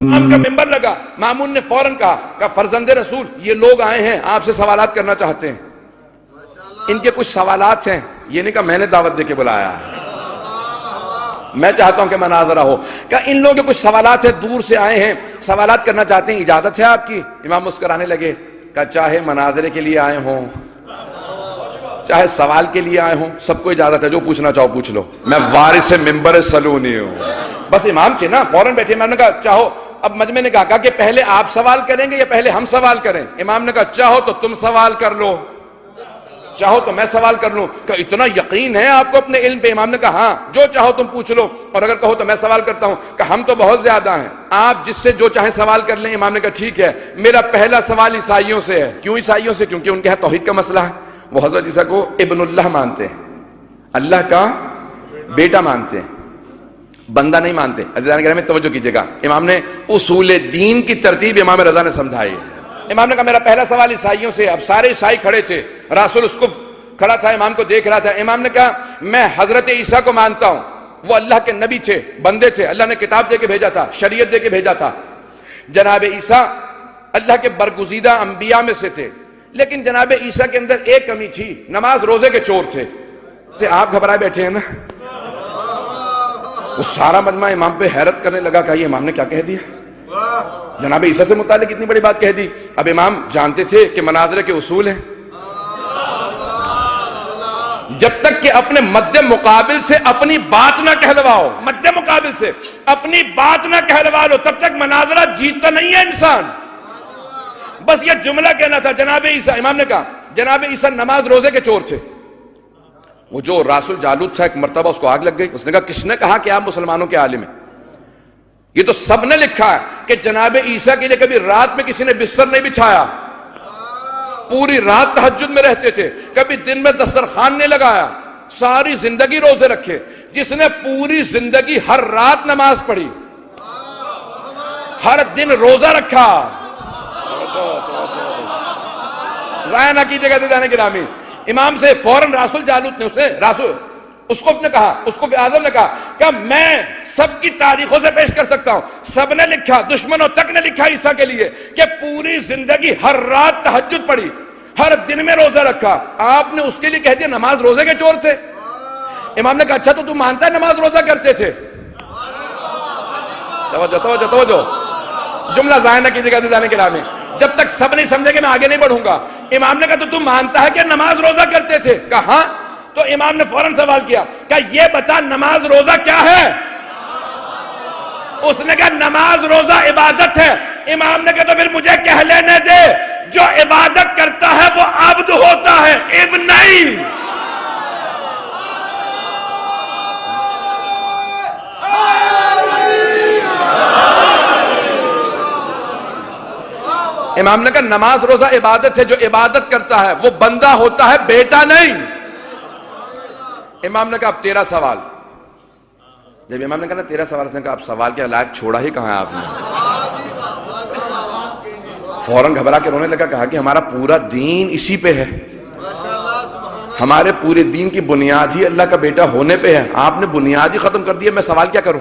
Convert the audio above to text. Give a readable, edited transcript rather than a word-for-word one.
امام کا ممبر لگا، مامون نے فوراً کہا فرزند رسول یہ لوگ آئے ہیں آپ سے سوالات کرنا چاہتے ہیں، ان کے کچھ سوالات ہیں، یہ نہیں کہا میں نے دعوت دے کے بلایا ہے، میں چاہتا ہوں کہ مناظرہ ہو، کہ ان لوگوں کے کچھ سوالات ہیں، دور سے آئے ہیں، سوالات کرنا چاہتے ہیں، اجازت ہے آپ کی؟ امام مسکرانے لگے، کہ چاہے مناظرے کے لیے آئے ہوں چاہے سوال کے لیے آئے ہوں، سب کو اجازت ہے، جو پوچھنا چاہو پوچھ لو، میں وارث ممبر سلونی ہوں۔ بس امام تھے نا، فوراً بیٹھے، امام نے کہا چاہو، اب مجمع نے کہا کہ پہلے آپ سوال کریں گے یا پہلے ہم سوال کریں؟ امام نے کہا چاہو تو تم سوال کر لو، چاہو تو میں سوال کر لوں۔ کہ اتنا یقین ہے آپ کو اپنے علم پہ؟ امام نے کہا ہاں، جو چاہو تم پوچھ لو، اور اگر کہو تو میں سوال کرتا ہوں۔ کہ ہم تو بہت زیادہ ہیں، آپ جس سے جو چاہیں سوال کر لیں۔ امام نے کہا ٹھیک ہے، میرا پہلا سوال عیسائیوں سے ہے۔ کیوں عیسائیوں سے؟ کیونکہ ان کے ہاں توحید کا مسئلہ ہے، وہ حضرت عیسیٰ کو ابن اللہ مانتے ہیں، اللہ کا بیٹا مانتے ہیں، بندہ نہیں مانتے۔ عزیزان گرامی توجہ کیجئے گا، امام نے اصول دین کی ترتیب امام رضا نے سمجھائی۔ امام نے کہا میرا پہلا سوال عیسائیوں سے۔ اب سارے عیسائی کھڑے تھے، رسول اسقف کھڑا تھا، امام کو دیکھ رہا تھا۔ امام نے کہا میں حضرت عیسیٰ کو مانتا ہوں، وہ اللہ کے نبی تھے، بندے تھے، اللہ نے کتاب دے کے بھیجا تھا، شریعت دے کے بھیجا تھا۔ جناب عیسیٰ اللہ کے برگزیدہ انبیاء میں سے تھے، لیکن جناب عیسیٰ کے اندر ایک کمی تھی، نماز روزے کے چور تھے۔ آپ گھبرائے بیٹھے ہیں نا؟ وہ سارا مجمع امام پہ حیرت کرنے لگا کہ یہ امام نے کیا کہہ دیا، جناب عیسیٰ سے متعلق اتنی بڑی بات کہہ دی۔ اب امام جانتے تھے کہ مناظرے کے اصول ہیں، جب تک کہ اپنے مد مقابل سے اپنی بات نہ کہلواؤ، مد مقابل سے اپنی بات نہ کہلوا لو، تب تک مناظرہ جیتتا نہیں ہے انسان۔ بس یہ جملہ کہنا تھا، جناب عیسیٰ، امام نے کہا جناب عیسیٰ نماز روزے کے چور تھے۔ وہ جو راسل جالوت تھا، ایک مرتبہ اس کو آگ لگ گئی، اس نے کہا کس نے کہا کہ آپ مسلمانوں کے عالم ہیں؟ یہ تو سب نے لکھا ہے کہ جناب عیسیٰ کے لیے کبھی رات میں کسی نے بستر نہیں بچھایا، پوری رات تہجد میں رہتے تھے، کبھی دن میں دسترخوان نہیں لگایا، ساری زندگی روزے رکھے۔ جس نے پوری زندگی ہر رات نماز پڑھی، ہر دن روزہ رکھا، ضائع نہ کیجیے گا عزیزان گرامی۔ امام سے فوراً رسول جالوت نے، اسقف نے کہا، اسقف اعظم نے کہا کہ میں سب کی تاریخوں سے پیش کر سکتا ہوں، سب نے لکھا، دشمنوں تک نے لکھا عیسیٰ کے لیے کہ پوری زندگی ہر رات تہجد پڑھی، ہر دن میں روزہ رکھا، آپ نے اس کے لیے کہہ دیا نماز روزے کے چور تھے۔ امام نے کہا اچھا تو مانتا ہے نماز روزہ کرتے تھے؟ توجہ توجہ توجہ، جملہ ضائع نہ کیجیے گا عزیزان گرامی، جب تک سب نہیں سمجھے کہ میں آگے نہیں بڑھوں گا۔ امام نے کہا تو تم مانتا ہے کہ نماز روزہ کرتے تھے؟ کہا ہاں۔ تو امام نے فوراً سوال کیا کہ یہ بتا نماز روزہ کیا ہے؟ اس نے کہا نماز روزہ عبادت ہے۔ امام نے کہا تو پھر مجھے کہہ لینے دے، جو عبادت کرتا ہے وہ عبد ہوتا ہے، ابن نہیں۔ امام نے کہا نماز روزہ عبادت ہے، جو عبادت کرتا ہے وہ بندہ ہوتا ہے، بیٹا نہیں۔ امام نے کہا اب تیرا سوال۔ جب امام نے کہا تیرا سوال، نے کہا اب سوال کے لائق چھوڑا ہی کہاں ہے آپ نے؟ فوراً گھبرا کے رونے لگا، کہا کہ ہمارا پورا دین اسی پہ ہے، ہمارے پورے دین کی بنیاد ہی اللہ کا بیٹا ہونے پہ ہے، آپ نے بنیاد ہی ختم کر دی ہے، میں سوال کیا کروں؟